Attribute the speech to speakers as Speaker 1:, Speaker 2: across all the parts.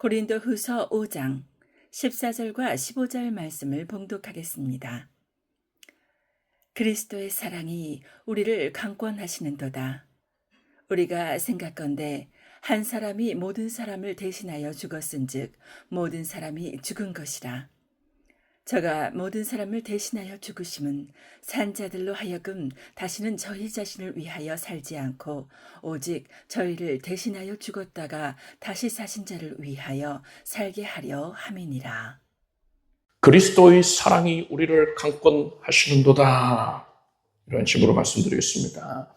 Speaker 1: 고린도후서 5장 14절과 15절 말씀을 봉독하겠습니다. 그리스도의 사랑이 우리를 강권하시는도다. 우리가 생각건대 한 사람이 모든 사람을 대신하여 죽었은즉 모든 사람이 죽은 것이라. 저가 모든 사람을 대신하여 죽으심은 산 자들로 하여금 다시는 저희 자신을 위하여 살지 않고 오직 저희를 대신하여 죽었다가 다시 사신 자를 위하여 살게 하려 함이니라.
Speaker 2: 그리스도의 사랑이 우리를 강권하시는도다. 이런 식으로 말씀드리겠습니다.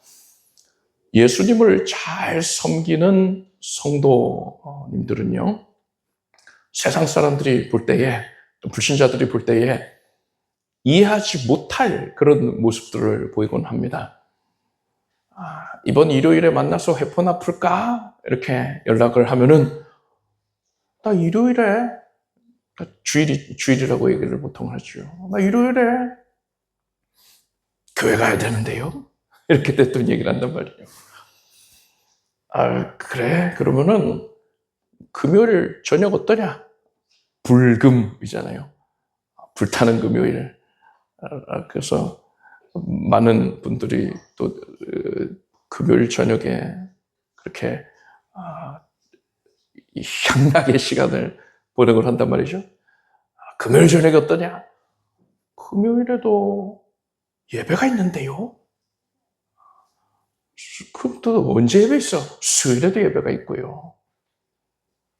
Speaker 2: 예수님을 잘 섬기는 성도님들은요, 세상 사람들이 볼 때에, 불신자들이 볼 때에 이해하지 못할 그런 모습들을 보이곤 합니다. 이번 일요일에 만나서 회포나 풀까? 이렇게 연락을 하면은, 나 일요일에, 주일이라고 얘기를 보통 하죠. 나 일요일에 교회 가야 되는데요? 이렇게 됐던 얘기를 한단 말이에요. 그래? 그러면은 금요일 저녁 어떠냐? 불금이잖아요. 불타는 금요일. 그래서 많은 분들이 또 금요일 저녁에 그렇게 향락의 시간을 보내곤 한단 말이죠. 금요일 저녁에 어떠냐? 금요일에도 예배가 있는데요. 그럼 또 언제 예배 있어? 수요일에도 예배가 있고요.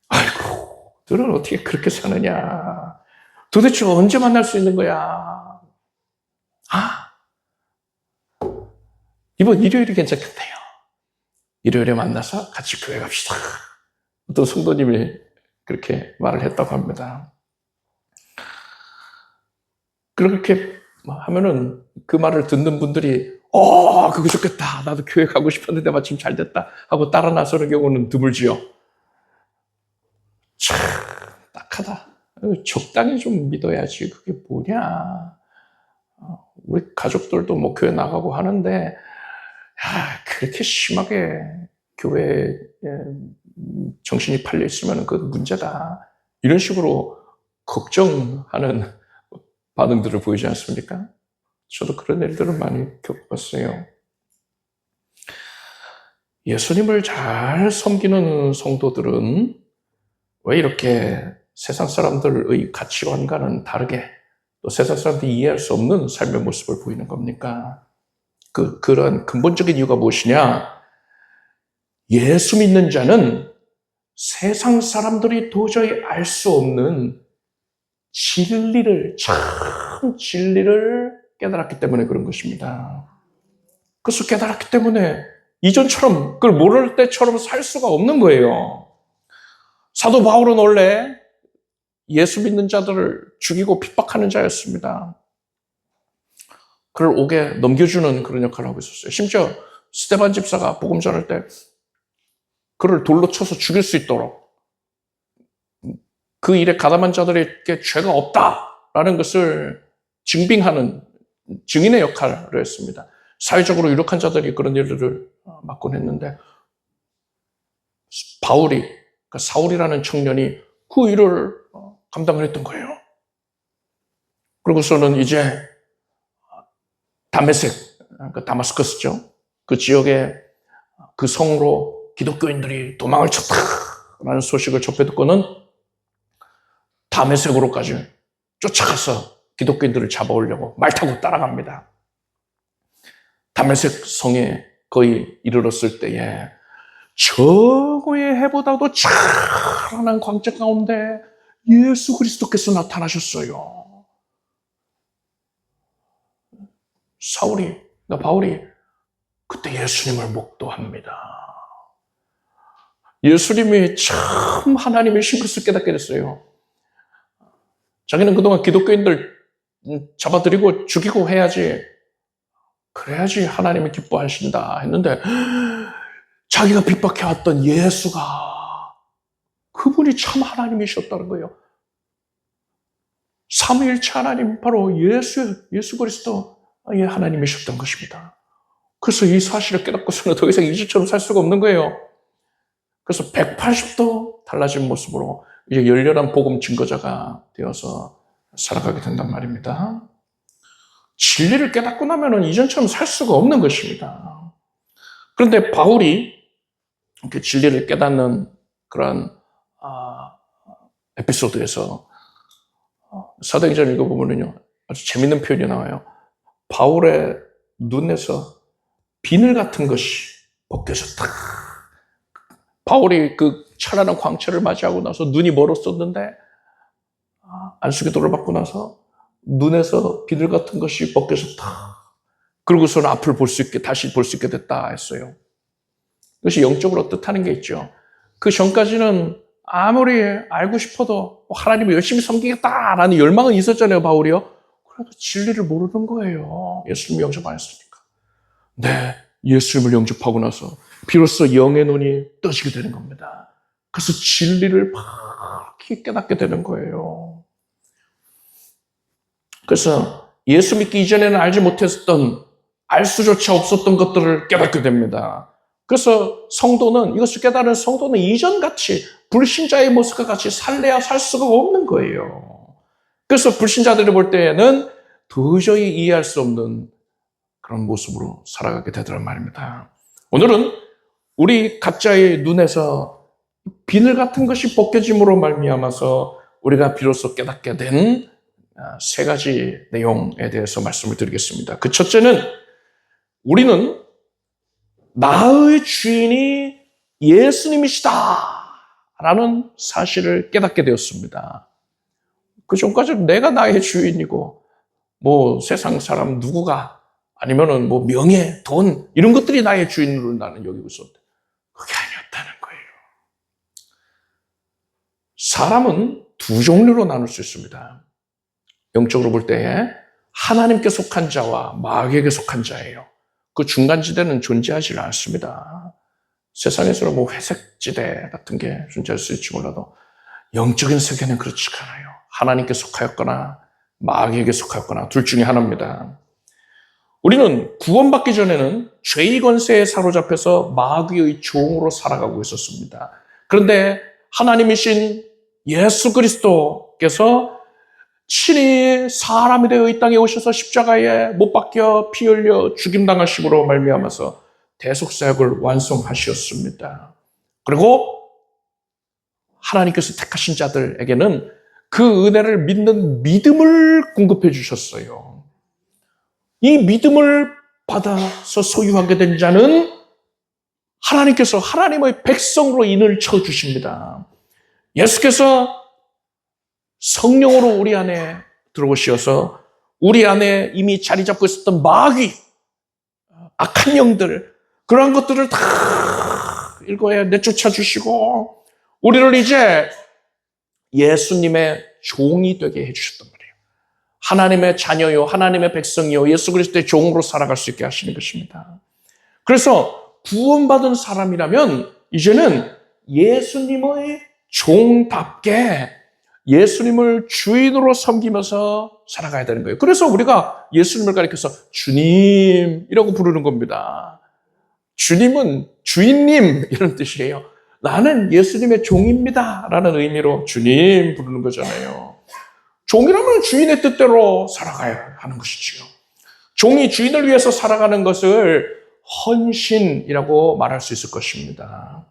Speaker 2: 아이고, 너는 어떻게 그렇게 사느냐? 도대체 언제 만날 수 있는 거야? 이번 일요일이 괜찮겠네요. 일요일에 만나서 같이 교회 갑시다. 어떤 성도님이 그렇게 말을 했다고 합니다. 그렇게 하면은 그 말을 듣는 분들이 그거 좋겠다. 나도 교회 가고 싶었는데 마침 잘 됐다 하고 따라 나서는 경우는 드물지요. 참 딱하다. 적당히 좀 믿어야지. 그게 뭐냐. 우리 가족들도 뭐 교회 나가고 하는데 그렇게 심하게 교회에 정신이 팔려 있으면 그건 문제다. 이런 식으로 걱정하는 반응들을 보이지 않습니까? 저도 그런 일들을 많이 겪어봤어요. 예수님을 잘 섬기는 성도들은 왜 이렇게 세상 사람들의 가치관과는 다르게 또 세상 사람들이 이해할 수 없는 삶의 모습을 보이는 겁니까? 그런 근본적인 이유가 무엇이냐? 예수 믿는 자는 세상 사람들이 도저히 알 수 없는 진리를 깨달았기 때문에 그런 것입니다. 그래서 깨달았기 때문에 이전처럼 그걸 모를 때처럼 살 수가 없는 거예요. 사도 바울은 원래 예수 믿는 자들을 죽이고 핍박하는 자였습니다. 그를 옥에 넘겨주는 그런 역할을 하고 있었어요. 심지어 스데반 집사가 복음 전할 때 그를 돌로 쳐서 죽일 수 있도록 그 일에 가담한 자들에게 죄가 없다라는 것을 증빙하는 증인의 역할을 했습니다. 사회적으로 유력한 자들이 그런 일들을 맡곤 했는데 그러니까 사울이라는 청년이 그 일을 감당을 했던 거예요. 그러고서는 이제 그러니까 다마스커스죠. 그 지역에 그 성으로 기독교인들이 도망을 쳤다라는 소식을 접해 듣고는 다메섹으로까지 쫓아가서 기독교인들을 잡아오려고 말 타고 따라갑니다. 다메섹 성에 거의 이르렀을 때에 저거의 해보다도 찬란한 광채 가운데 예수 그리스도께서 나타나셨어요. 바울이 그때 예수님을 목도합니다. 예수님이 참 하나님이신 것을 깨닫게 됐어요. 자기는 그동안 기독교인들 잡아들이고 죽이고 해야지, 그래야지 하나님이 기뻐하신다 했는데 자기가 핍박해왔던 예수가 그분이 참 하나님이셨다는 거예요. 삼위일체 하나님, 바로 예수 그리스도의 하나님이셨던 것입니다. 그래서 이 사실을 깨닫고서는 더 이상 이전처럼 살 수가 없는 거예요. 그래서 180도 달라진 모습으로 이제 열렬한 복음 증거자가 되어서 살아가게 된단 말입니다. 진리를 깨닫고 나면은 이전처럼 살 수가 없는 것입니다. 그런데 바울이 이렇게 진리를 깨닫는 그런 에피소드에서 사도행전 읽어보면요 아주 재밌는 표현이 나와요. 바울의 눈에서 비늘 같은 것이 벗겨졌다. 바울이 그 찬란한 광채를 맞이하고 나서 눈이 멀었었는데 안수기도를 받고 나서 눈에서 비늘 같은 것이 벗겨졌다. 그러고서는 앞을 볼 수 있게 다시 볼 수 있게 됐다 했어요. 그것이 영적으로 뜻하는 게 있죠. 그 전까지는 아무리 알고 싶어도 하나님을 열심히 섬기겠다라는 열망은 있었잖아요, 바울이요. 그래도 진리를 모르는 거예요. 예수님을 영접 안 했으니까. 네, 예수님을 영접하고 나서 비로소 영의 눈이 떠지게 되는 겁니다. 그래서 진리를 밝히 깨닫게 되는 거예요. 그래서 예수 믿기 이전에는 알지 못했던, 알 수조차 없었던 것들을 깨닫게 됩니다. 그래서 성도는, 이것을 깨달은 성도는 이전같이 불신자의 모습과 같이 살래야 살 수가 없는 거예요. 그래서 불신자들이 볼 때에는 도저히 이해할 수 없는 그런 모습으로 살아가게 되더란 말입니다. 오늘은 우리 각자의 눈에서 비늘 같은 것이 벗겨짐으로 말미암아서 우리가 비로소 깨닫게 된 세 가지 내용에 대해서 말씀을 드리겠습니다. 그 첫째는 우리는 나의 주인이 예수님이시다 라는 사실을 깨닫게 되었습니다. 그 전까지는 내가 나의 주인이고 뭐 세상 사람 누구가 아니면은 뭐 명예, 돈 이런 것들이 나의 주인으로 나는 여기고 있었는데 그게 아니었다는 거예요. 사람은 두 종류로 나눌 수 있습니다. 영적으로 볼 때에 하나님께 속한 자와 마귀에게 속한 자예요. 그 중간지대는 존재하지 않습니다. 세상에서는 뭐 회색지대 같은 게 존재할 수 있지 몰라도 영적인 세계는 그렇지가 않아요. 하나님께 속하였거나 마귀에게 속하였거나 둘 중에 하나입니다. 우리는 구원받기 전에는 죄의 권세에 사로잡혀서 마귀의 종으로 살아가고 있었습니다. 그런데 하나님이신 예수 그리스도께서 친히 사람이 되어 이 땅에 오셔서 십자가에 못 박혀 피 흘려 죽임당하심으로 말미암아서 대속사역을 완성하셨습니다. 그리고 하나님께서 택하신 자들에게는 그 은혜를 믿는 믿음을 공급해 주셨어요. 이 믿음을 받아서 소유하게 된 자는 하나님께서 하나님의 백성으로 인을 쳐주십니다. 예수께서 성령으로 우리 안에 들어오셔서 우리 안에 이미 자리 잡고 있었던 마귀, 악한 영들, 그러한 것들을 다 일거에 내쫓아 주시고 우리를 이제 예수님의 종이 되게 해주셨단 말이에요. 하나님의 자녀요, 하나님의 백성이요, 예수 그리스도의 종으로 살아갈 수 있게 하시는 것입니다. 그래서 구원받은 사람이라면 이제는 예수님의 종답게 예수님을 주인으로 섬기면서 살아가야 되는 거예요. 그래서 우리가 예수님을 가리켜서 주님이라고 부르는 겁니다. 주님은 주인님 이런 뜻이에요. 나는 예수님의 종입니다 라는 의미로 주님 부르는 거잖아요. 종이라면 주인의 뜻대로 살아가야 하는 것이지요. 종이 주인을 위해서 살아가는 것을 헌신이라고 말할 수 있을 것입니다.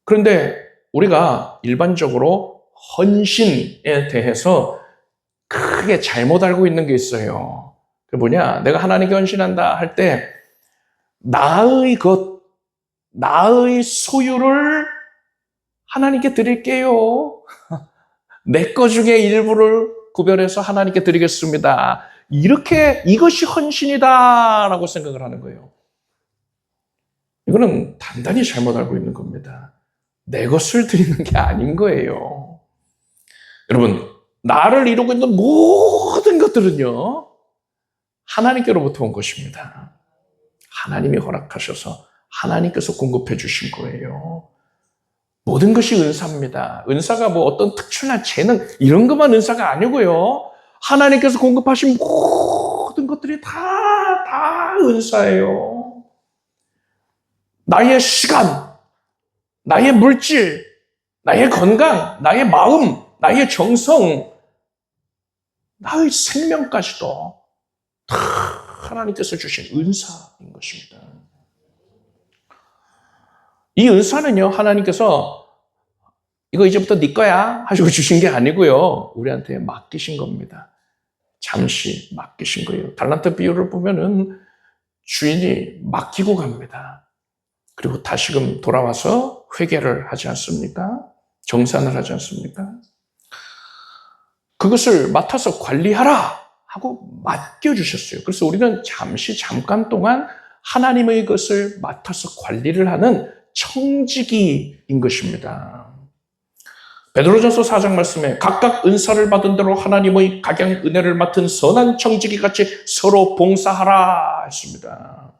Speaker 2: 그런데 우리가 일반적으로 헌신에 대해서 크게 잘못 알고 있는 게 있어요. 그게 뭐냐? 내가 하나님께 헌신한다 할 때 나의 것, 나의 소유를 하나님께 드릴게요. 내 것 중에 일부를 구별해서 하나님께 드리겠습니다. 이렇게 이것이 헌신이다라고 생각을 하는 거예요. 이거는 단단히 잘못 알고 있는 겁니다. 내 것을 드리는 게 아닌 거예요. 여러분, 나를 이루고 있는 모든 것들은요, 하나님께로부터 온 것입니다. 하나님이 허락하셔서 하나님께서 공급해 주신 거예요. 모든 것이 은사입니다. 은사가 뭐 어떤 특출난 재능 이런 것만 은사가 아니고요. 하나님께서 공급하신 모든 것들이 다 은사예요. 나의 시간, 나의 물질, 나의 건강, 나의 마음, 나의 정성, 나의 생명까지도 다 하나님께서 주신 은사인 것입니다. 이 은사는요, 하나님께서 이거 이제부터 네 거야 하시고 주신 게 아니고요, 우리한테 맡기신 겁니다. 잠시 맡기신 거예요. 달란트 비유를 보면은 주인이 맡기고 갑니다. 그리고 다시금 돌아와서 회개를 하지 않습니까? 정산을 하지 않습니까? 그것을 맡아서 관리하라 하고 맡겨주셨어요. 그래서 우리는 잠깐 동안 하나님의 것을 맡아서 관리를 하는 청지기인 것입니다. 베드로전서 4장 말씀에 각각 은사를 받은 대로 하나님의 각양 은혜를 맡은 선한 청지기 같이 서로 봉사하라 했습니다.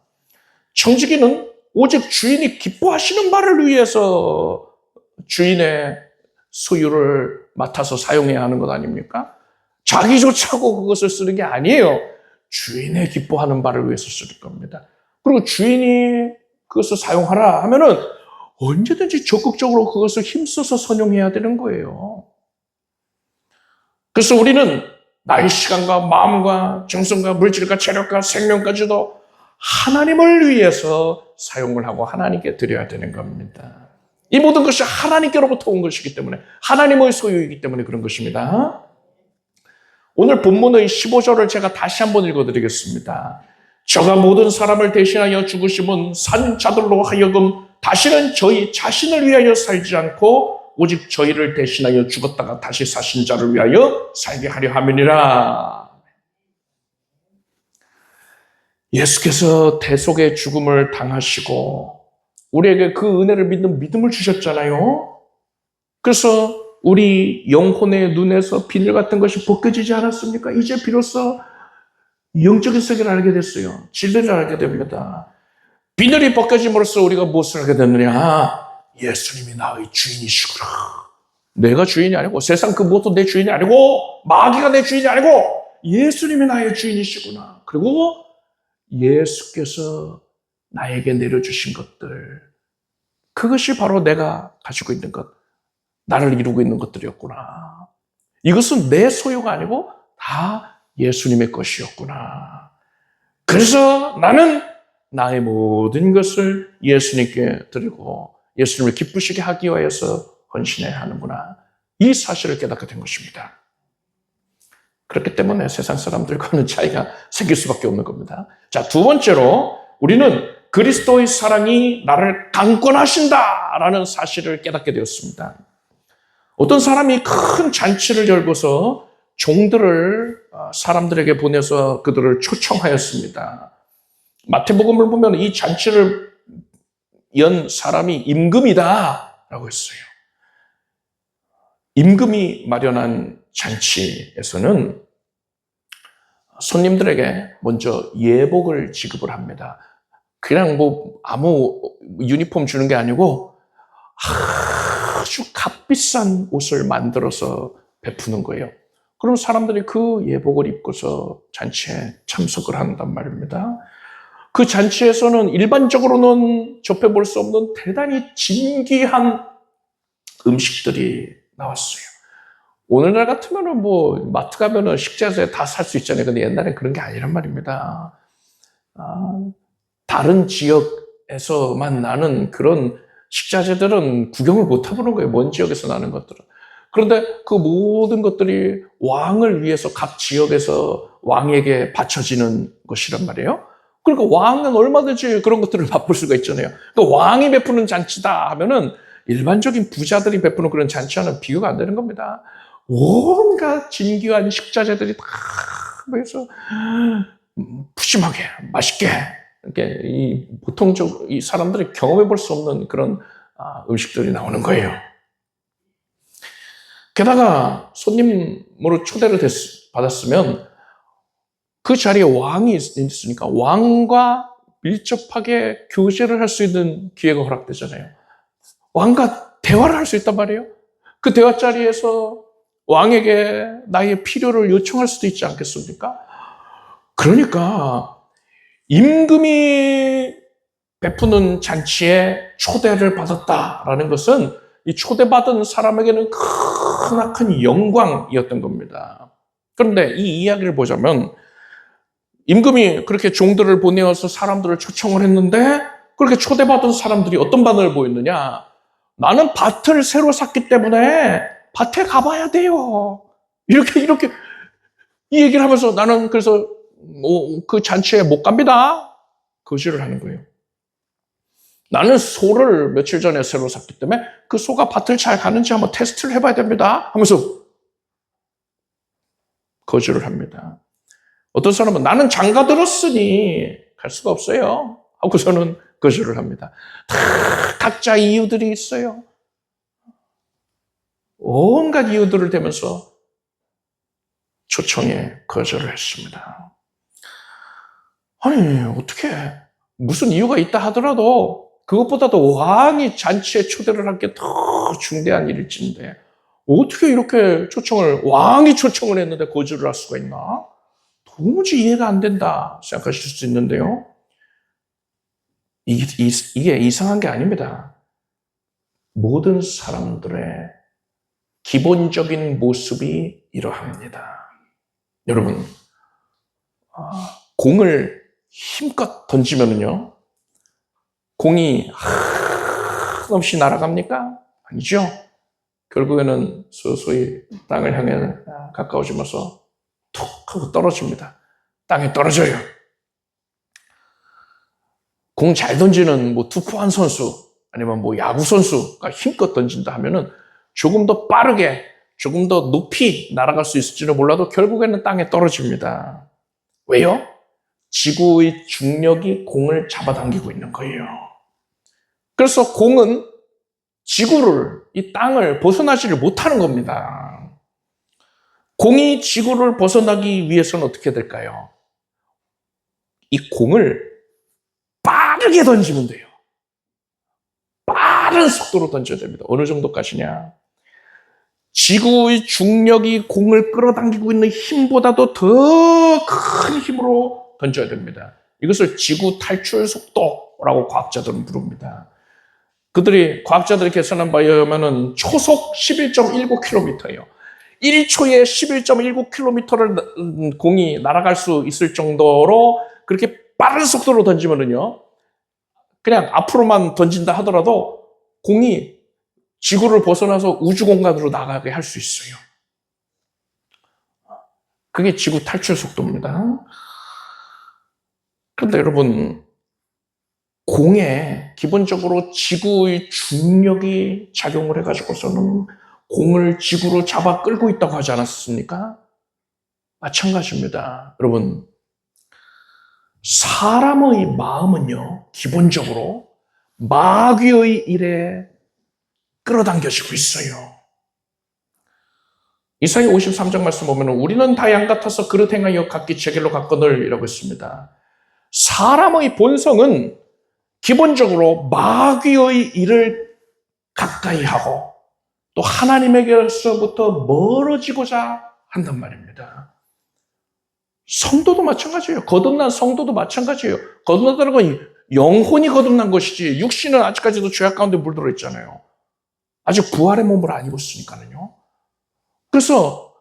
Speaker 2: 청지기는 오직 주인이 기뻐하시는 바를 위해서 주인의 소유를 맡아서 사용해야 하는 것 아닙니까? 자기 좋자고 그것을 쓰는 게 아니에요. 주인의 기뻐하는 바를 위해서 쓸 겁니다. 그리고 주인이 그것을 사용하라 하면은 언제든지 적극적으로 그것을 힘써서 선용해야 되는 거예요. 그래서 우리는 나의 시간과 마음과 정성과 물질과 체력과 생명까지도 하나님을 위해서 사용을 하고 하나님께 드려야 되는 겁니다. 이 모든 것이 하나님께로부터 온 것이기 때문에, 하나님의 소유이기 때문에 그런 것입니다. 오늘 본문의 15절을 제가 다시 한번 읽어드리겠습니다. 저가 모든 사람을 대신하여 죽으심은 산 자들로 하여금 다시는 저희 자신을 위하여 살지 않고 오직 저희를 대신하여 죽었다가 다시 사신 자를 위하여 살게 하려 함이니라. 예수께서 대속의 죽음을 당하시고 우리에게 그 은혜를 믿는 믿음을 주셨잖아요. 그래서 우리 영혼의 눈에서 비늘 같은 것이 벗겨지지 않았습니까? 이제 비로소 영적인 세계를 알게 됐어요. 진리를 알게 됩니다. 비늘이 벗겨짐으로써 우리가 무엇을 하게 됐느냐? 예수님이 나의 주인이시구나. 내가 주인이 아니고 세상 그 무엇도 내 주인이 아니고 마귀가 내 주인이 아니고 예수님이 나의 주인이시구나. 그리고 예수께서 나에게 내려주신 것들, 그것이 바로 내가 가지고 있는 것, 나를 이루고 있는 것들이었구나. 이것은 내 소유가 아니고 다 예수님의 것이었구나. 그래서 나는 나의 모든 것을 예수님께 드리고 예수님을 기쁘시게 하기 위해서 헌신해야 하는구나. 이 사실을 깨닫게 된 것입니다. 그렇기 때문에 세상 사람들과는 차이가 생길 수밖에 없는 겁니다. 자, 두 번째로 우리는 그리스도의 사랑이 나를 강권하신다라는 사실을 깨닫게 되었습니다. 어떤 사람이 큰 잔치를 열고서 종들을 사람들에게 보내서 그들을 초청하였습니다. 마태복음을 보면 이 잔치를 연 사람이 임금이다라고 했어요. 임금이 마련한 잔치에서는 손님들에게 먼저 예복을 지급을 합니다. 그냥 뭐 아무 유니폼 주는 게 아니고 아주 값비싼 옷을 만들어서 베푸는 거예요. 그럼 사람들이 그 예복을 입고서 잔치에 참석을 한단 말입니다. 그 잔치에서는 일반적으로는 접해볼 수 없는 대단히 진귀한 음식들이 나왔어요. 오늘날 같으면은 뭐 마트 가면은 식자재 다 살 수 있잖아요. 근데 옛날엔 그런 게 아니란 말입니다. 다른 지역에서만 나는 그런 식자재들은 구경을 못 해보는 거예요. 먼 지역에서 나는 것들은. 그런데 그 모든 것들이 왕을 위해서 각 지역에서 왕에게 바쳐지는 것이란 말이에요. 그러니까 왕은 얼마든지 그런 것들을 맛볼 수가 있잖아요. 그러니까 왕이 베푸는 잔치다 하면은 일반적인 부자들이 베푸는 그런 잔치와는 비교가 안 되는 겁니다. 온갖 진귀한 식자재들이 다 모여서 푸짐하게 맛있게 이렇게 보통적 이 사람들이 경험해 볼 수 없는 그런 음식들이 나오는 거예요. 게다가 손님으로 초대를 받았으면 그 자리에 왕이 있으니까 왕과 밀접하게 교제를 할 수 있는 기회가 허락되잖아요. 왕과 대화를 할 수 있단 말이에요. 그 대화 자리에서 왕에게 나의 필요를 요청할 수도 있지 않겠습니까? 그러니까 임금이 베푸는 잔치에 초대를 받았다라는 것은 이 초대받은 사람에게는 크나큰 영광이었던 겁니다. 그런데 이 이야기를 보자면 임금이 그렇게 종들을 보내어서 사람들을 초청을 했는데 그렇게 초대받은 사람들이 어떤 반응을 보였느냐? 나는 밭을 새로 샀기 때문에 밭에 가봐야 돼요. 이렇게 이 얘기를 하면서 나는 그래서 그 잔치에 못 갑니다. 거절을 하는 거예요. 나는 소를 며칠 전에 새로 샀기 때문에 그 소가 밭을 잘 가는지 한번 테스트를 해봐야 됩니다. 하면서 거절을 합니다. 어떤 사람은 나는 장가 들었으니 갈 수가 없어요. 하고서는 거절을 합니다. 다 각자 이유들이 있어요. 온갖 이유들을 대면서 초청에 거절을 했습니다. 아니, 어떻게 무슨 이유가 있다 하더라도 그것보다도 왕이 잔치에 초대를 할 게 더 중대한 일일진데 어떻게 이렇게 왕이 초청을 했는데 거절을 할 수가 있나? 도무지 이해가 안 된다 생각하실 수 있는데요. 이게 이상한 게 아닙니다. 모든 사람들의 기본적인 모습이 이러합니다. 여러분, 공을 힘껏 던지면요, 공이 한없이 날아갑니까? 아니죠. 결국에는 서서히 땅을 향해 가까워지면서 툭 하고 떨어집니다. 땅에 떨어져요. 공 잘 던지는 투포한 선수 아니면 야구 선수가 힘껏 던진다 하면은 조금 더 빠르게 조금 더 높이 날아갈 수 있을지는 몰라도 결국에는 땅에 떨어집니다. 왜요? 지구의 중력이 공을 잡아당기고 있는 거예요. 그래서 공은 이 땅을 벗어나지를 못하는 겁니다. 공이 지구를 벗어나기 위해서는 어떻게 될까요? 이 공을 빠르게 던지면 돼요. 빠른 속도로 던져야 됩니다. 어느 정도까지냐? 지구의 중력이 공을 끌어당기고 있는 힘보다도 더 큰 힘으로 던져야 됩니다. 이것을 지구 탈출 속도라고 과학자들은 부릅니다. 과학자들이 계산한 바에 의하면 초속 11.19km예요. 1초에 11.19km를 공이 날아갈 수 있을 정도로 그렇게 빠른 속도로 던지면은요, 그냥 앞으로만 던진다 하더라도 공이 지구를 벗어나서 우주 공간으로 나가게 할 수 있어요. 그게 지구 탈출 속도입니다. 그런데 여러분, 공에 기본적으로 지구의 중력이 작용을 해가지고서는 공을 지구로 잡아 끌고 있다고 하지 않았습니까? 마찬가지입니다. 여러분, 사람의 마음은요, 기본적으로 마귀의 일에 끌어당겨지고 있어요. 이사야 53장 말씀 보면 우리는 다 양 같아서 그릇 행하여 각기 제 길로 갔거늘 이라고 했습니다. 사람의 본성은 기본적으로 마귀의 일을 가까이 하고 또 하나님에게서부터 멀어지고자 한단 말입니다. 성도도 마찬가지예요. 거듭난 성도도 마찬가지예요. 거듭났다는 건 영혼이 거듭난 것이지 육신은 아직까지도 죄악 가운데 물들어 있잖아요. 아직 부활의 몸을 안 입었으니까요. 그래서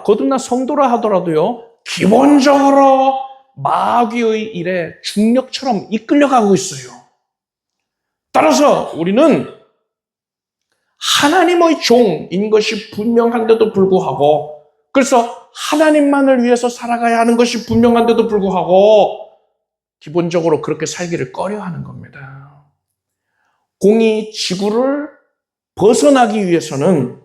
Speaker 2: 거듭난 성도라 하더라도요, 기본적으로 마귀의 일에 중력처럼 이끌려가고 있어요. 따라서 우리는 하나님의 종인 것이 분명한데도 불구하고, 그래서 하나님만을 위해서 살아가야 하는 것이 분명한데도 불구하고 기본적으로 그렇게 살기를 꺼려하는 겁니다. 공이 지구를 벗어나기 위해서는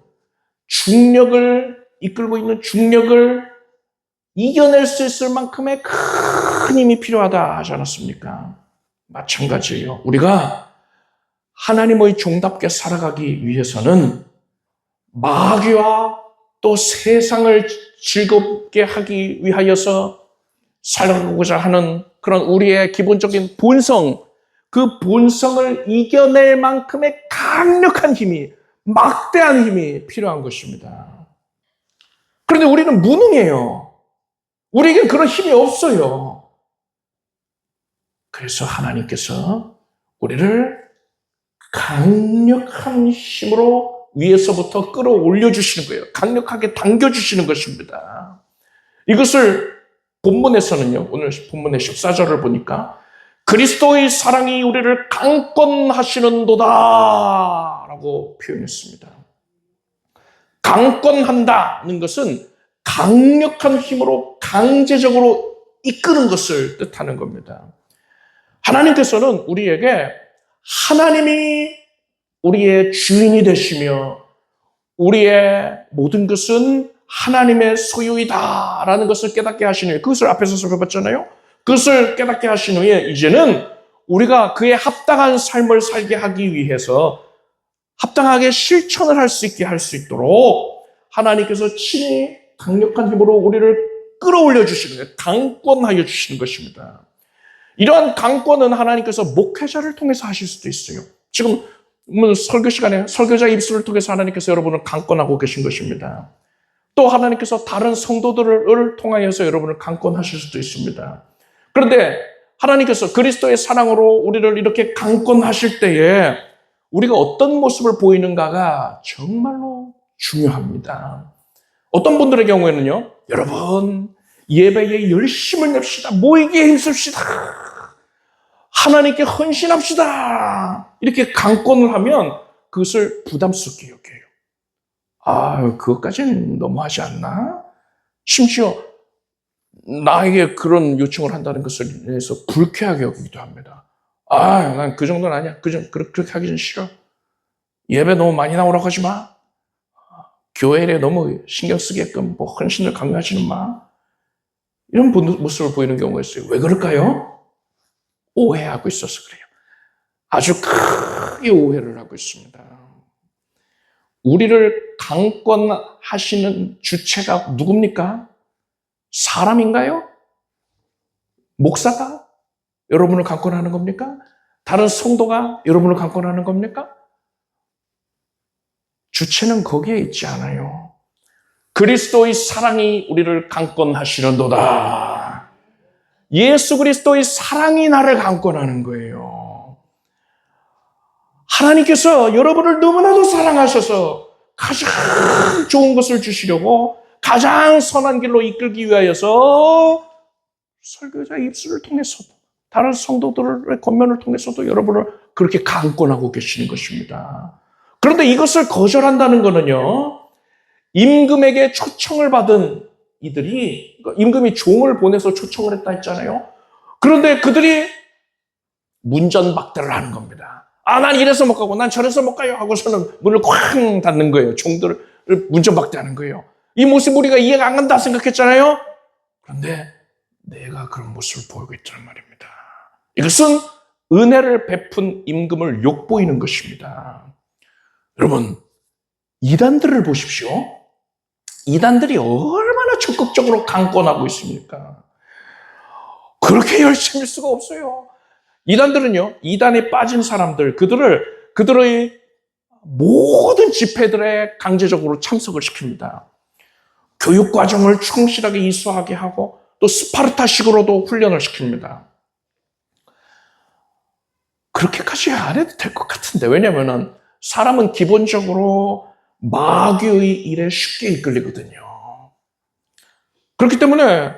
Speaker 2: 이끌고 있는 중력을 이겨낼 수 있을 만큼의 큰 힘이 필요하다 하지 않았습니까? 마찬가지예요. 우리가 하나님의 종답게 살아가기 위해서는 마귀와 또 세상을 즐겁게 하기 위하여서 살아가고자 하는 그런 우리의 기본적인 본성, 그 본성을 이겨낼 만큼의 강력한 힘이, 막대한 힘이 필요한 것입니다. 그런데 우리는 무능해요. 우리에겐 그런 힘이 없어요. 그래서 하나님께서 우리를 강력한 힘으로 위에서부터 끌어올려 주시는 거예요. 강력하게 당겨주시는 것입니다. 이것을 본문에서는요, 오늘 본문의 14절을 보니까 그리스도의 사랑이 우리를 강권하시는도다 라고 표현했습니다. 강권한다는 것은 강력한 힘으로 강제적으로 이끄는 것을 뜻하는 겁니다. 하나님께서는 우리에게 하나님이 우리의 주인이 되시며 우리의 모든 것은 하나님의 소유이다라는 것을 깨닫게 하시는 후에, 그것을 앞에서 살펴봤잖아요. 그것을 깨닫게 하신 후에 이제는 우리가 그에 합당한 삶을 살게 하기 위해서 합당하게 실천을 할 수 있게 할 수 있도록 하나님께서 친히 강력한 힘으로 우리를 끌어올려 주시는 거예요. 강권하여 주시는 것입니다. 이러한 강권은 하나님께서 목회자를 통해서 하실 수도 있어요. 지금 설교 시간에 설교자의 입술을 통해서 하나님께서 여러분을 강권하고 계신 것입니다. 또 하나님께서 다른 성도들을 통하여서 여러분을 강권하실 수도 있습니다. 그런데 하나님께서 그리스도의 사랑으로 우리를 이렇게 강권하실 때에 우리가 어떤 모습을 보이는가가 정말로 중요합니다. 어떤 분들의 경우에는요, 여러분 예배에 열심을 냅시다. 모이기에 힘씁시다. 하나님께 헌신합시다. 이렇게 강권을 하면 그것을 부담스럽게 여겨요. 아, 그것까지는 너무하지 않나? 심지어 나에게 그런 요청을 한다는 것을 인해서 불쾌하게 여기기도 합니다. 아, 난 그 정도는 아니야. 그렇게 하기는 싫어. 예배 너무 많이 나오라고 하지 마. 교회 일에 너무 신경 쓰게끔 헌신을 강요하지는 마. 이런 모습을 보이는 경우가 있어요. 왜 그럴까요? 오해하고 있어서 그래요. 아주 크게 오해를 하고 있습니다. 우리를 강권하시는 주체가 누굽니까? 사람인가요? 목사가 여러분을 강권하는 겁니까? 다른 성도가 여러분을 강권하는 겁니까? 주체는 거기에 있지 않아요. 그리스도의 사랑이 우리를 강권하시는도다. 예수 그리스도의 사랑이 나를 강권하는 거예요. 하나님께서 여러분을 너무나도 사랑하셔서 가장 좋은 것을 주시려고 가장 선한 길로 이끌기 위하여서 설교자의 입술을 통해서도 다른 성도들의 권면을 통해서도 여러분을 그렇게 강권하고 계시는 것입니다. 그런데 이것을 거절한다는 것은요, 임금에게 초청을 받은 이들이, 임금이 종을 보내서 초청을 했다 했잖아요. 그런데 그들이 문전박대를 하는 겁니다. 아, 난 이래서 못 가고 난 저래서 못 가요 하고서는 문을 쾅 닫는 거예요. 종들을 문전박대하는 거예요. 이 모습 우리가 이해가 안 간다 생각했잖아요. 그런데 내가 그런 모습을 보이고 있다는 말입니다. 이것은 은혜를 베푼 임금을 욕보이는 것입니다. 여러분, 이단들을 보십시오. 이단들이 얼마나 적극적으로 강권하고 있습니까? 그렇게 열심일 수가 없어요. 이단들은요, 이단에 빠진 사람들, 그들의 모든 집회들에 강제적으로 참석을 시킵니다. 교육과정을 충실하게 이수하게 하고 또 스파르타식으로도 훈련을 시킵니다. 그렇게까지 안 해도 될 것 같은데, 왜냐면은 사람은 기본적으로 마귀의 일에 쉽게 이끌리거든요. 그렇기 때문에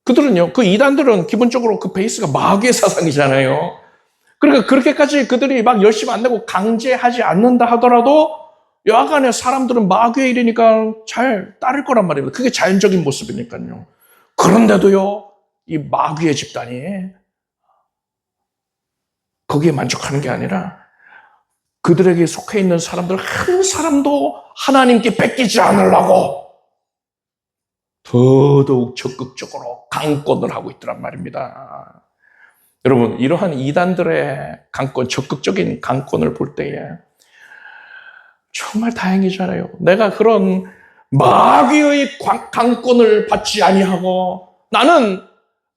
Speaker 2: 그들은요, 그 이단들은 기본적으로 그 베이스가 마귀의 사상이잖아요. 그러니까 그렇게까지 그들이 막 열심히 안 내고 강제하지 않는다 하더라도 여하간에 사람들은 마귀의 일이니까 잘 따를 거란 말입니다. 그게 자연적인 모습이니까요. 그런데도요, 이 마귀의 집단이 거기에 만족하는 게 아니라 그들에게 속해 있는 사람들 한 사람도 하나님께 뺏기지 않으려고 더더욱 적극적으로 강권을 하고 있더란 말입니다. 여러분, 이러한 이단들의 강권, 적극적인 강권을 볼 때에 정말 다행이잖아요. 내가 그런 마귀의 강권을 받지 아니하고 나는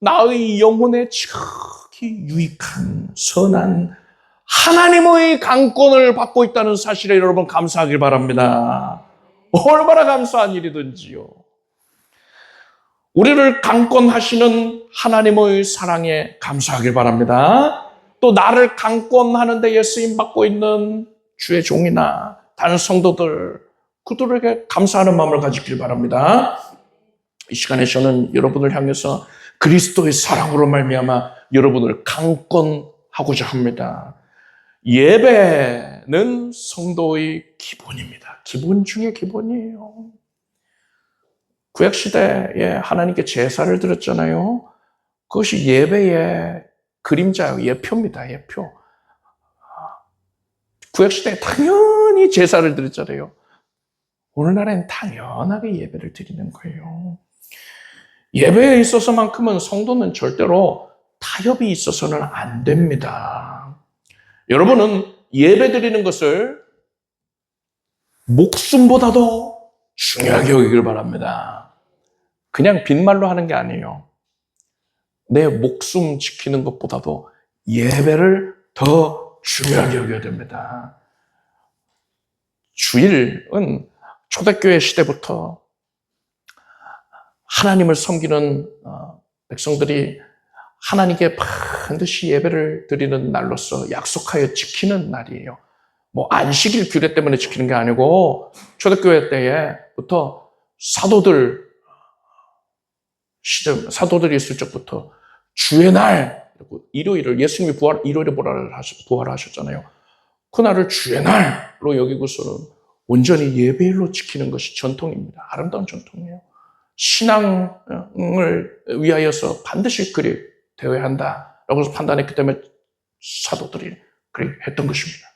Speaker 2: 나의 영혼에 지극히 유익한 선한 하나님의 강권을 받고 있다는 사실에 여러분 감사하길 바랍니다. 얼마나 감사한 일이든지요. 우리를 강권하시는 하나님의 사랑에 감사하길 바랍니다. 또 나를 강권하는 데에 쓰임받고 있는 주의 종이나 다른 성도들, 그들에게 감사하는 마음을 가지길 바랍니다. 이 시간에 저는 여러분을 향해서 그리스도의 사랑으로 말미암아 여러분을 강권하고자 합니다. 예배는 성도의 기본입니다. 기본 중에 기본이에요. 구약시대에 하나님께 제사를 드렸잖아요. 그것이 예배의 그림자예요. 예표입니다. 예표. 구약시대에 당연히 제사를 드렸잖아요. 오늘날엔 당연하게 예배를 드리는 거예요. 예배에 있어서만큼은 성도는 절대로 타협이 있어서는 안 됩니다. 여러분은 예배 드리는 것을 목숨보다도 중요하게 여기길 바랍니다. 그냥 빈말로 하는 게 아니에요. 내 목숨 지키는 것보다도 예배를 더 중요하게 여겨야 됩니다. 주일은 초대교회 시대부터 하나님을 섬기는 백성들이 하나님께 반드시 예배를 드리는 날로서 약속하여 지키는 날이에요. 뭐 안식일 규례 때문에 지키는 게 아니고 초대교회 때부터 사도들이 있을 적부터 주의 날, 일요일을 예수님이 일요일에 부활하셨잖아요. 그날을 주의 날로 여기고서는 온전히 예배일로 지키는 것이 전통입니다. 아름다운 전통이에요. 신앙을 위하여서 반드시 그리 되어야 한다라고 판단했기 때문에 사도들이 그리 했던 것입니다.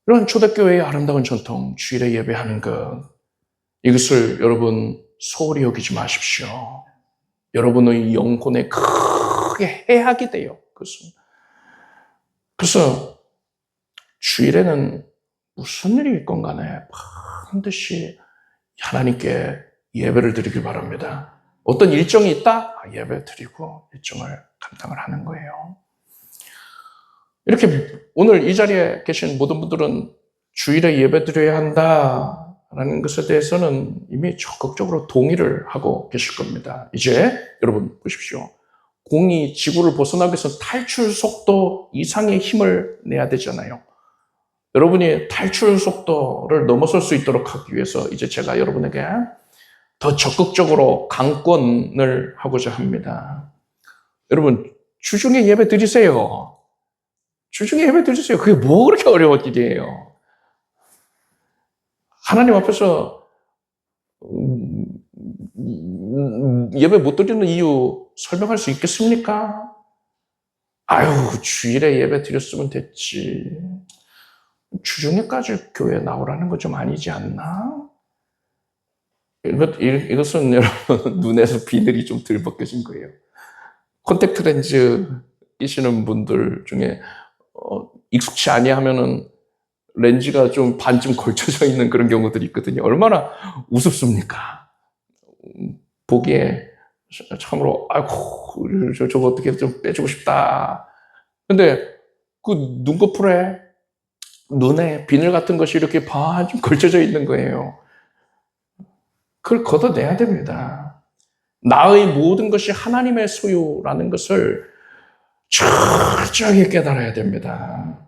Speaker 2: 이런 초대교회의 아름다운 전통, 주일에 예배하는 것, 이것을 여러분 소홀히 여기지 마십시오. 여러분의 영혼에 크게 해하게 돼요. 그래서 주일에는 무슨 일이 있건 간에 반드시 하나님께 예배를 드리길 바랍니다. 어떤 일정이 있다? 예배 드리고 일정을 감당을 하는 거예요. 이렇게 오늘 이 자리에 계신 모든 분들은 주일에 예배 드려야 한다라는 것에 대해서는 이미 적극적으로 동의를 하고 계실 겁니다. 이제 여러분 보십시오. 공이 지구를 벗어나기 위해서 탈출 속도 이상의 힘을 내야 되잖아요. 여러분이 탈출 속도를 넘어설 수 있도록 하기 위해서 이제 제가 여러분에게 더 적극적으로 강권을 하고자 합니다. 여러분, 주중에 예배 드리세요. 주중에 예배 드리세요. 그게 뭐 그렇게 어려운 일이에요. 하나님 앞에서 예배 못 드리는 이유 설명할 수 있겠습니까? 아유, 주일에 예배 드렸으면 됐지. 주중에까지 교회 나오라는 거 좀 아니지 않나? 이것은 여러분 눈에서 비늘이 좀 덜 벗겨진 거예요. 콘택트 렌즈 끼시는 분들 중에 익숙치 아니하면은 렌즈가 좀 반쯤 걸쳐져 있는 그런 경우들이 있거든요. 얼마나 우습습니까? 보기에 참으로 아이고 저거 어떻게 좀 빼주고 싶다. 근데 그 눈꺼풀에 눈에 비늘 같은 것이 이렇게 반쯤 걸쳐져 있는 거예요. 그걸 걷어내야 됩니다. 나의 모든 것이 하나님의 소유라는 것을 철저하게 깨달아야 됩니다.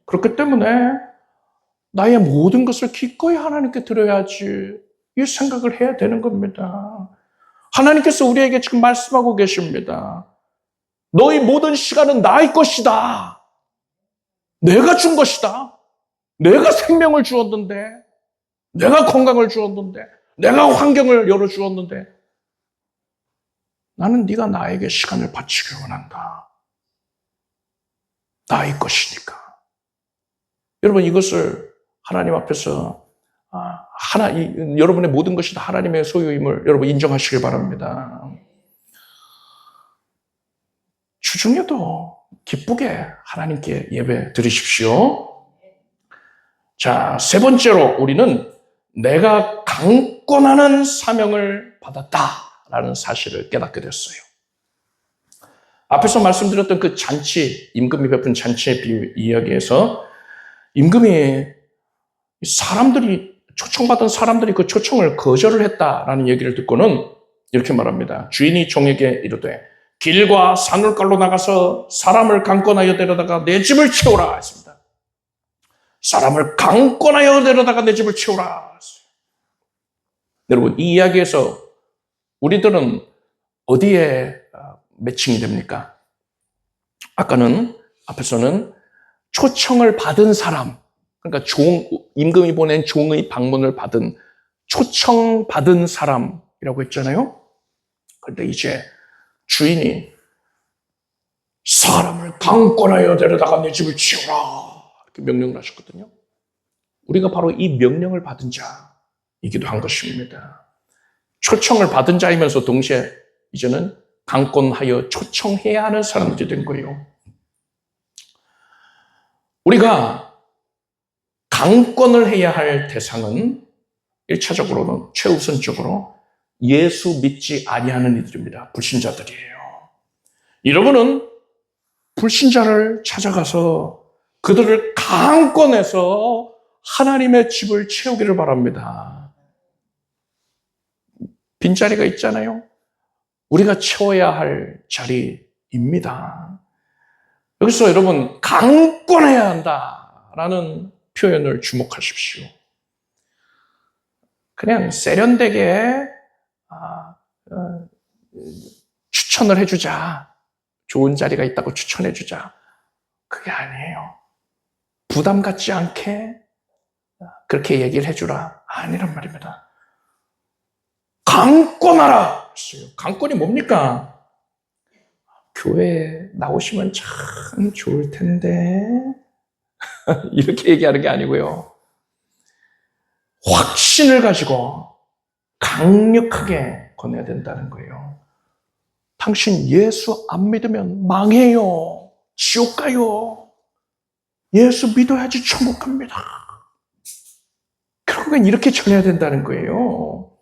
Speaker 2: 그렇기 때문에 나의 모든 것을 기꺼이 하나님께 드려야지 이 생각을 해야 되는 겁니다. 하나님께서 우리에게 지금 말씀하고 계십니다. 너의 모든 시간은 나의 것이다. 내가 준 것이다. 내가 생명을 주었는데, 내가 건강을 주었는데, 내가 환경을 열어주었는데 나는 네가 나에게 시간을 바치길 원한다. 나의 것이니까. 여러분 이것을 하나님 앞에서 여러분의 모든 것이 다 하나님의 소유임을 여러분 인정하시길 바랍니다. 주중에도 기쁘게 하나님께 예배 드리십시오. 자, 세 번째로 우리는 내가 강권하는 사명을 받았다라는 사실을 깨닫게 됐어요. 앞에서 말씀드렸던 그 잔치, 임금이 베푼 잔치의 이야기에서 임금이 초청받은 사람들이 그 초청을 거절을 했다라는 얘기를 듣고는 이렇게 말합니다. 주인이 종에게 이르되 길과 산울가로 나가서 사람을 강권하여 데려다가 내 집을 채우라 했습니다. 사람을 강권하여 데려다가 내 집을 채우라 했어요. 여러분, 이 이야기에서 우리들은 어디에 매칭이 됩니까? 앞에서는 초청을 받은 사람, 그러니까 임금이 보낸 종의 방문을 받은 초청받은 사람이라고 했잖아요. 그런데 이제 주인이 사람을 강권하여 데려다가 내 집을 치우라 이렇게 명령을 하셨거든요. 우리가 바로 이 명령을 받은 자이기도 한 것입니다. 초청을 받은 자이면서 동시에 이제는 강권하여 초청해야 하는 사람들이 된 거예요. 우리가 강권을 해야 할 대상은 1차적으로는 최우선적으로 예수 믿지 아니하는 이들입니다. 불신자들이에요. 여러분은 불신자를 찾아가서 그들을 강권해서 하나님의 집을 채우기를 바랍니다. 빈자리가 있잖아요. 우리가 채워야 할 자리입니다. 여기서 여러분, 강권해야 한다라는 표현을 주목하십시오. 그냥 세련되게 추천을 해주자. 좋은 자리가 있다고 추천해주자. 그게 아니에요. 부담 갖지 않게 그렇게 얘기를 해주라. 아니란 말입니다. 강권하라. 강권이 뭡니까? 교회에 나오시면 참 좋을 텐데 이렇게 얘기하는 게 아니고요. 확신을 가지고 강력하게 권해야 된다는 거예요. 당신 예수 안 믿으면 망해요. 지옥 가요. 예수 믿어야지 천국 갑니다. 결국엔 이렇게 전해야 된다는 거예요.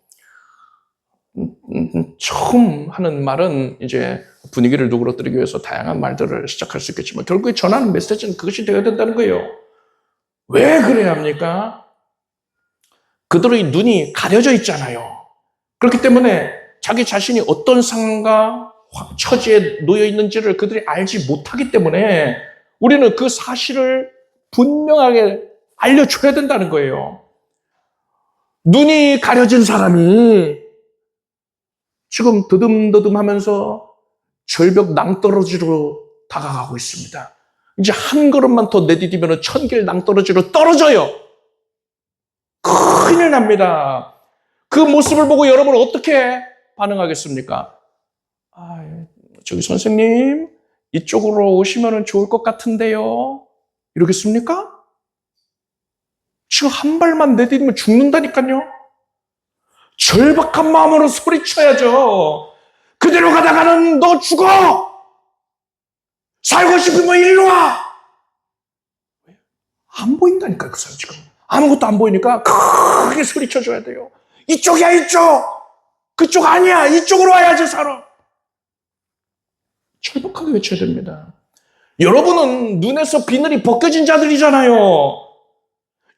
Speaker 2: 처음 하는 말은 이제 분위기를 누그러뜨리기 위해서 다양한 말들을 시작할 수 있겠지만 결국에 전하는 메시지는 그것이 되어야 된다는 거예요. 왜 그래야 합니까? 그들의 눈이 가려져 있잖아요. 그렇기 때문에 자기 자신이 어떤 상황과 처지에 놓여 있는지를 그들이 알지 못하기 때문에 우리는 그 사실을 분명하게 알려줘야 된다는 거예요. 눈이 가려진 사람이 지금 더듬더듬 하면서 절벽 낭떠러지로 다가가고 있습니다. 이제 한 걸음만 더 내디디면 1000길 낭떠러지로 떨어져요. 큰일 납니다. 그 모습을 보고 여러분은 어떻게 반응하겠습니까? 저기 선생님, 이쪽으로 오시면 좋을 것 같은데요. 이러겠습니까? 지금 한 발만 내디디면 죽는다니까요. 절박한 마음으로 소리쳐야죠. 그대로 가다가는 너 죽어! 살고 싶으면 일로 와! 안 보인다니까요, 그 사람 지금. 아무것도 안 보이니까 크게 소리쳐줘야 돼요. 이쪽이야, 이쪽! 그쪽 아니야! 이쪽으로 와야지 살아! 절박하게 외쳐야 됩니다. 여러분은 눈에서 비늘이 벗겨진 자들이잖아요.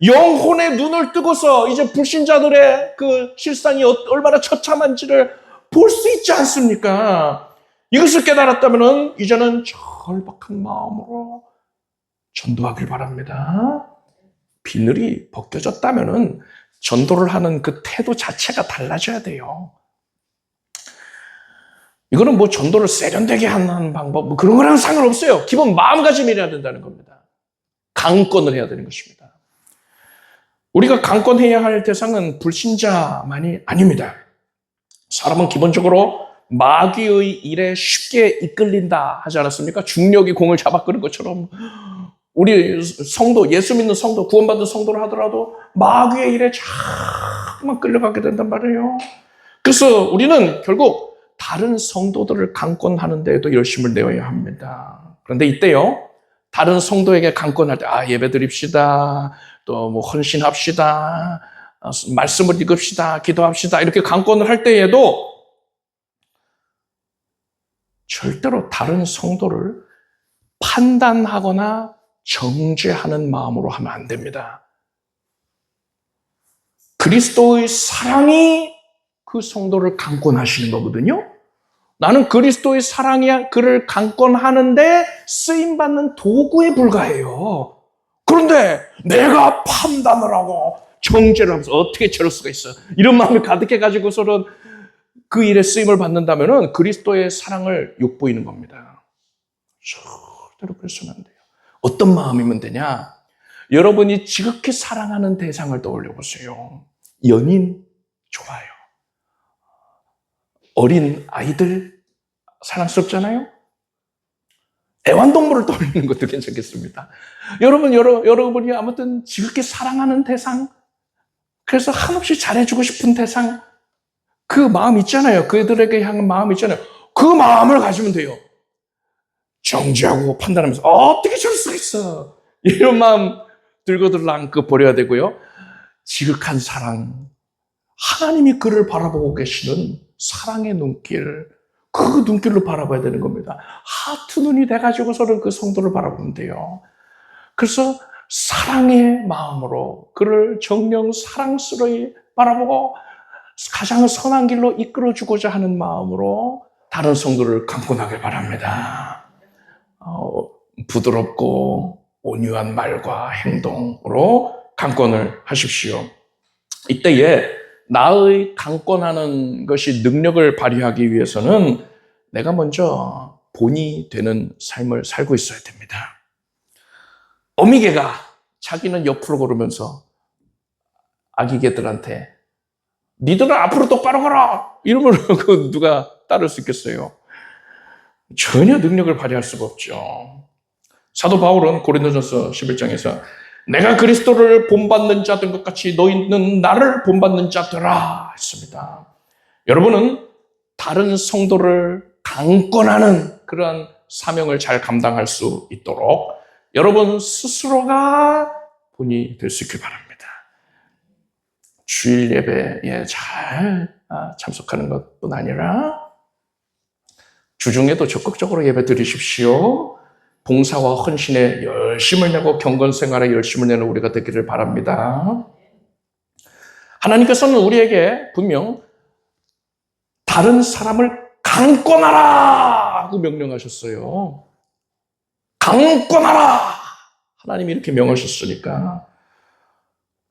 Speaker 2: 영혼의 눈을 뜨고서 이제 불신자들의 그 실상이 얼마나 처참한지를 볼 수 있지 않습니까? 이것을 깨달았다면 이제는 절박한 마음으로 전도하길 바랍니다. 비늘이 벗겨졌다면 전도를 하는 그 태도 자체가 달라져야 돼요. 이거는 뭐 전도를 세련되게 하는 방법, 뭐 그런 거랑 상관없어요. 기본 마음가짐이라야 된다는 겁니다. 강권을 해야 되는 것입니다. 우리가 강권해야 할 대상은 불신자만이 아닙니다. 사람은 기본적으로 마귀의 일에 쉽게 이끌린다 하지 않았습니까? 중력이 공을 잡아 끄는 것처럼 우리 성도, 예수 믿는 성도, 구원받은 성도를 하더라도 마귀의 일에 자꾸만 끌려가게 된단 말이에요. 그래서 우리는 결국 다른 성도들을 강권하는 데에도 열심을 내어야 합니다. 그런데 이때요, 다른 성도에게 강권할 때, 예배 드립시다, 또 뭐 헌신합시다, 말씀을 읽읍시다, 기도합시다, 이렇게 강권을 할 때에도 절대로 다른 성도를 판단하거나 정죄하는 마음으로 하면 안 됩니다. 그리스도의 사랑이 그 성도를 강권하시는 거거든요. 나는 그리스도의 사랑이 그를 강권하는데 쓰임받는 도구에 불과해요. 그런데 내가 판단을 하고 정죄를 하면서 어떻게 저럴 수가 있어. 이런 마음이 가득해가지고서는 그 일에 쓰임을 받는다면 그리스도의 사랑을 욕보이는 겁니다. 절대로 그래서는 안 돼요. 어떤 마음이면 되냐? 여러분이 지극히 사랑하는 대상을 떠올려 보세요. 연인 좋아요. 어린 아이들 사랑스럽잖아요. 애완동물을 떠올리는 것도 괜찮겠습니다. 여러분이 아무튼 지극히 사랑하는 대상, 그래서 한없이 잘해주고 싶은 대상, 그 마음 있잖아요. 그들에게 향한 마음 있잖아요. 그 마음을 가지면 돼요. 정죄하고 판단하면서 어떻게 저럴 수가 있어. 이런 마음 들고들랑 버려야 되고요. 지극한 사랑, 하나님이 그를 바라보고 계시는 사랑의 눈길, 그 눈길로 바라봐야 되는 겁니다. 하트 눈이 돼가지고서는 그 성도를 바라보면 돼요. 그래서 사랑의 마음으로 그를 정녕 사랑스러이 바라보고 가장 선한 길로 이끌어주고자 하는 마음으로 다른 성도를 강권하길 바랍니다. 부드럽고 온유한 말과 행동으로 강권을 하십시오. 이때에 나의 강권하는 것이 능력을 발휘하기 위해서는 내가 먼저 본이 되는 삶을 살고 있어야 됩니다. 어미개가 자기는 옆으로 걸으면서 아기 개들한테 니들은 앞으로 똑바로 걸어! 이러면 누가 따를 수 있겠어요? 전혀 능력을 발휘할 수가 없죠. 사도 바울은 고린도전서 11장에서 내가 그리스도를 본받는 자된 것 같이 너희는 나를 본받는 자들아 했습니다. 여러분은 다른 성도를 강권하는 그러한 사명을 잘 감당할 수 있도록 여러분 스스로가 본이 될 수 있길 바랍니다. 주일 예배에 잘 참석하는 것뿐 아니라 주중에도 적극적으로 예배 드리십시오. 봉사와 헌신에 열심을 내고 경건 생활에 열심을 내는 우리가 되기를 바랍니다. 하나님께서는 우리에게 분명 다른 사람을 강권하라 하고 명령하셨어요. 강권하라! 하나님이 이렇게 명하셨으니까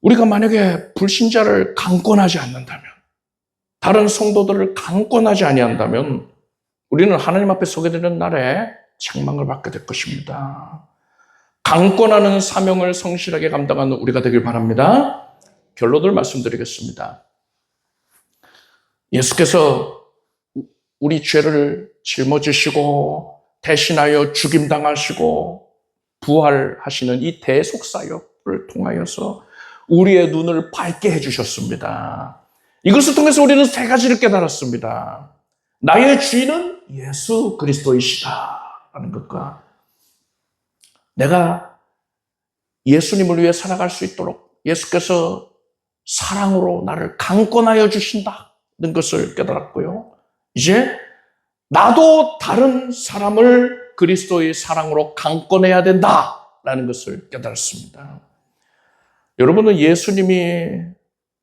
Speaker 2: 우리가 만약에 불신자를 강권하지 않는다면, 다른 성도들을 강권하지 아니한다면 우리는 하나님 앞에 서게 되는 날에 책망을 받게 될 것입니다. 강권하는 사명을 성실하게 감당하는 우리가 되길 바랍니다. 결론을 말씀드리겠습니다. 예수께서 우리 죄를 짊어지시고 대신하여 죽임당하시고 부활하시는 이 대속사역을 통하여서 우리의 눈을 밝게 해주셨습니다. 이것을 통해서 우리는 세 가지를 깨달았습니다. 나의 주인은 예수 그리스도이시다라는 것과 내가 예수님을 위해 살아갈 수 있도록 예수께서 사랑으로 나를 강권하여 주신다는 것을 깨달았고요. 이제 나도 다른 사람을 그리스도의 사랑으로 강권해야 된다라는 것을 깨달았습니다. 여러분은 예수님이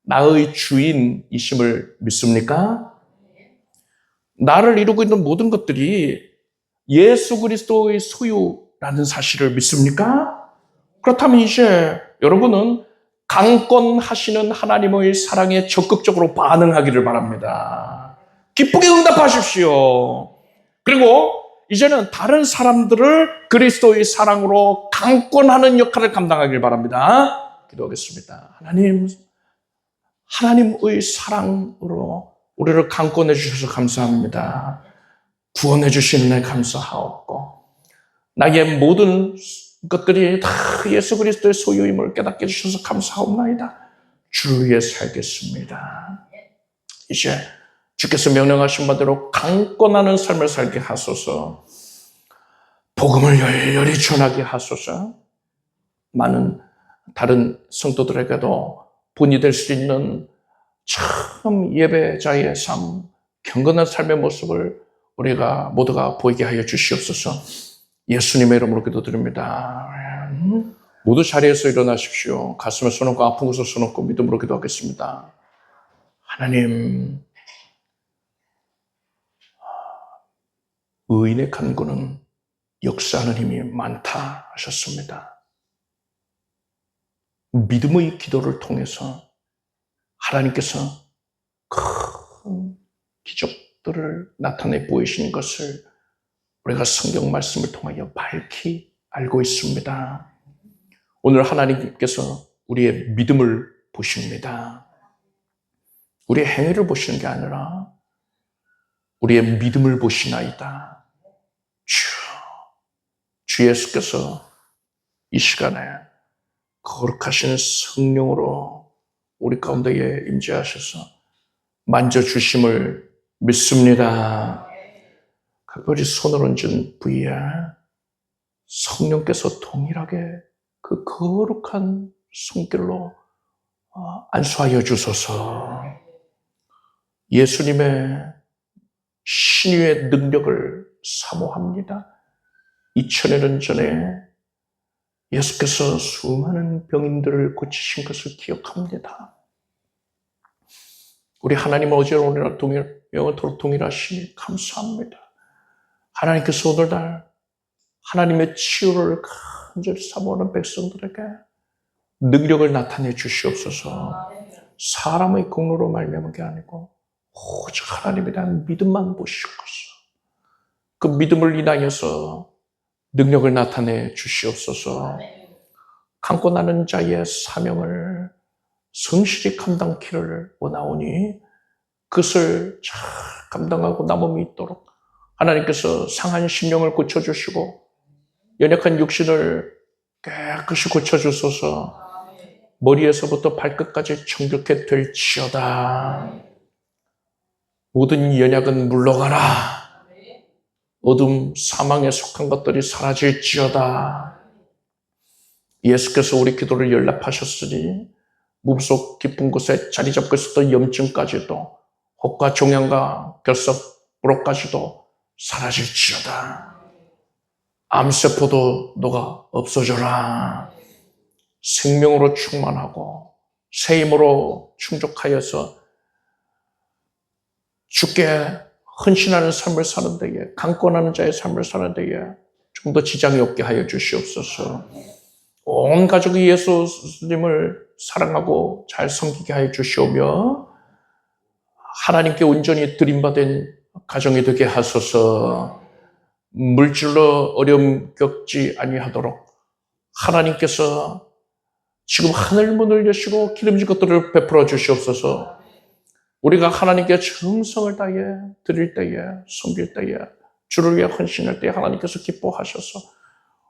Speaker 2: 나의 주인이심을 믿습니까? 나를 이루고 있는 모든 것들이 예수 그리스도의 소유라는 사실을 믿습니까? 그렇다면 이제 여러분은 강권하시는 하나님의 사랑에 적극적으로 반응하기를 바랍니다. 기쁘게 응답하십시오. 그리고 이제는 다른 사람들을 그리스도의 사랑으로 강권하는 역할을 감당하길 바랍니다. 기도하겠습니다. 하나님의 사랑으로 우리를 강권해 주셔서 감사합니다. 구원해 주시는 데 감사하옵고 나의 모든 것들이 다 예수 그리스도의 소유임을 깨닫게 해주셔서 감사하옵나이다. 주를 위해 살겠습니다. 이제 주께서 명령하신 바대로 강권하는 삶을 살게 하소서. 복음을 열렬히 전하게 하소서. 많은 다른 성도들에게도 본이 될 수 있는 참 예배자의 삶, 경건한 삶의 모습을 우리가 모두가 보이게 하여 주시옵소서. 예수님의 이름으로 기도드립니다. 모두 자리에서 일어나십시오. 가슴에 손 얹고 아픈 곳에 손 얹고 믿음으로 기도하겠습니다. 하나님, 의인의 간구는 역사하는 힘이 많다 하셨습니다. 믿음의 기도를 통해서 하나님께서 큰 기적들을 나타내 보이신 것을 우리가 성경 말씀을 통하여 밝히 알고 있습니다. 오늘 하나님께서 우리의 믿음을 보십니다. 우리의 행위를 보시는 게 아니라 우리의 믿음을 보시나이다. 주 예수께서 이 시간에 거룩하신 성령으로 우리 가운데에 임재하셔서 만져주심을 믿습니다. 각별히 손을 얹은 부위에 성령께서 동일하게 그 거룩한 손길로 안수하여 주소서. 예수님의 신유의 능력을 사모합니다. 2000여 년 전에 예수께서 수많은 병인들을 고치신 것을 기억합니다. 우리 하나님 어제나 오늘날 영원토록 동일하시니 감사합니다. 하나님께서 오늘날 하나님의 치유를 간절히 사모하는 백성들에게 능력을 나타내 주시옵소서. 사람의 공로로 말미암은 게 아니고 오직 하나님에 대한 믿음만 보시옵소서. 그 믿음을 인하여서 능력을 나타내 주시옵소서. 감고 나는 자의 사명을 성실히 감당키를 원하오니 그것을 잘 감당하고 남음이 있도록 하나님께서 상한 심령을 고쳐주시고 연약한 육신을 깨끗이 고쳐주소서. 머리에서부터 발끝까지 정결케 될지어다. 모든 연약은 물러가라. 어둠 사망에 속한 것들이 사라질지어다. 예수께서 우리 기도를 연락하셨으니 몸속 깊은 곳에 자리 잡고 있었던 염증까지도 혹과 종양과 결석, 부록까지도 사라질지어다. 암세포도 너가 없어져라. 생명으로 충만하고 새 힘으로 충족하여서 주께 헌신하는 삶을 사는 데에, 강권하는 자의 삶을 사는 데에 좀 더 지장이 없게 하여 주시옵소서. 온 가족이 예수님을 사랑하고 잘 섬기게 하여 주시오며 하나님께 온전히 드림받은 가정이 되게 하소서. 물질로 어려움 겪지 아니하도록 하나님께서 지금 하늘문을 여시고 기름진 것들을 베풀어 주시옵소서. 우리가 하나님께 정성을 다해 드릴 때에, 섬길 때에, 주를 위해 헌신할 때에 하나님께서 기뻐하셔서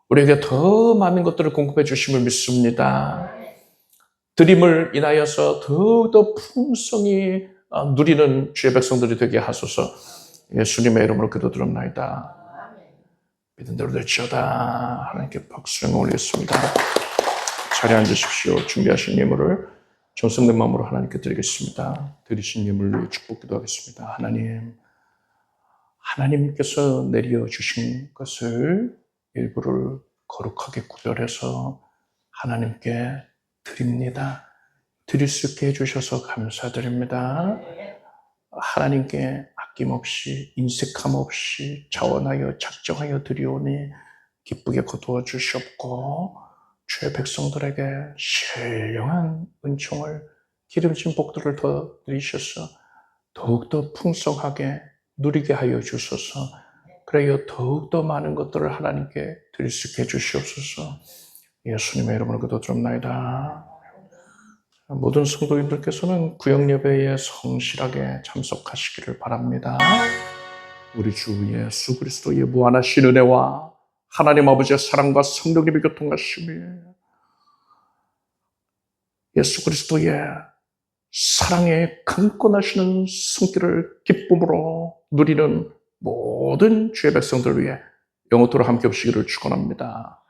Speaker 2: 우리에게 더 많은 것들을 공급해 주심을 믿습니다. 드림을 인하여서 더욱더 풍성히 누리는 주의 백성들이 되게 하소서. 예수님의 이름으로 기도드립나이다. 믿은 대로 될지어다. 하나님께 박수를 올리겠습니다. 자리에 앉으십시오. 준비하신 예물을 정성된 마음으로 하나님께 드리겠습니다. 드리신 예물을 위해 축복 기도하겠습니다. 하나님께서 내려주신 것을 일부를 거룩하게 구별해서 하나님께 드립니다. 드릴 수 있게 해주셔서 감사드립니다. 하나님께 아낌없이 인색함 없이 자원하여 작정하여 드리오니 기쁘게 거두어 주시옵고 주의 백성들에게 신령한 은총을 기름진 복들을 더 드리셔서 더욱더 풍성하게 누리게 하여 주소서. 그래야 더욱더 많은 것들을 하나님께 드릴 수 있게 해주시옵소서. 예수님의 이름으로 기도드립나이다. 모든 성도님들께서는 구역예배에 성실하게 참석하시기를 바랍니다. 우리 주 예수 그리스도의 무한하신 은혜와 하나님 아버지의 사랑과 성령님의 교통하심이 예수 그리스도의 사랑에 강권하시는 손길을 기쁨으로 누리는 모든 주의 백성들을 위해 영원토록 함께 없으기를 축원합니다.